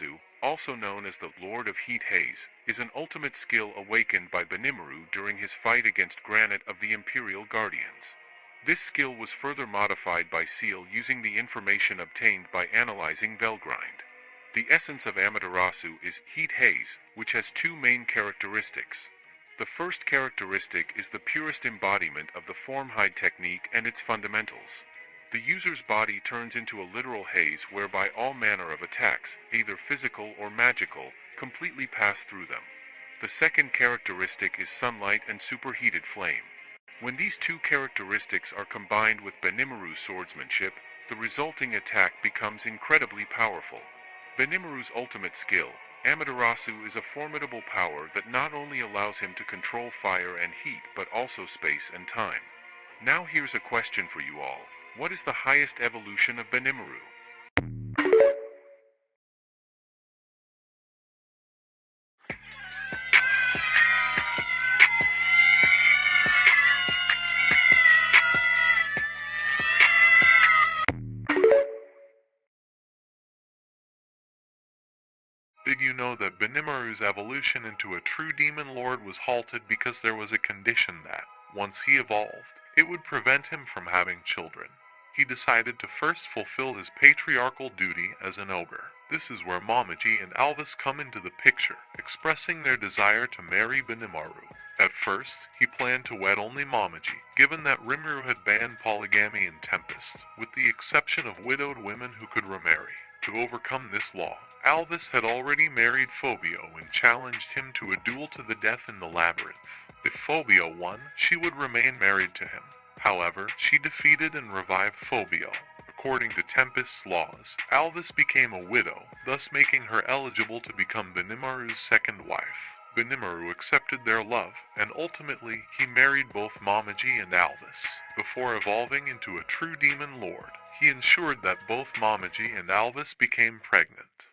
Amaterasu, also known as the Lord of Heat Haze, is an ultimate skill awakened by Benimaru during his fight against Granite of the Imperial Guardians. This skill was further modified by Seal using the information obtained by analyzing Velgrind. The essence of Amaterasu is Heat Haze, which has two main characteristics. The first characteristic is the purest embodiment of the form-hide technique and its fundamentals. The user's body turns into a literal haze whereby all manner of attacks, either physical or magical, completely pass through them. The second characteristic is sunlight and superheated flame. When these two characteristics are combined with Benimaru's swordsmanship, the resulting attack becomes incredibly powerful. Benimaru's ultimate skill, Amaterasu, is a formidable power that not only allows him to control fire and heat but also space and time. Now here's a question for you all. What is the highest evolution of Benimaru? Did you know that Benimaru's evolution into a true demon lord was halted because there was a condition that, once he evolved, it would prevent him from having children? He decided to first fulfill his patriarchal duty as an ogre. This is where Mamaji and Alvis come into the picture, expressing their desire to marry Benimaru. At first, he planned to wed only Mamaji, given that Rimuru had banned polygamy in Tempest, with the exception of widowed women who could remarry. To overcome this law, Alvis had already married Phobio and challenged him to a duel to the death in the labyrinth. If Phobio won, she would remain married to him. However, she defeated and revived Phobio. According to Tempest's laws, Alvis became a widow, thus making her eligible to become Benimaru's second wife. Benimaru accepted their love, and ultimately he married both Mamaji and Alvis. Before evolving into a true demon lord, he ensured that both Mamaji and Alvis became pregnant.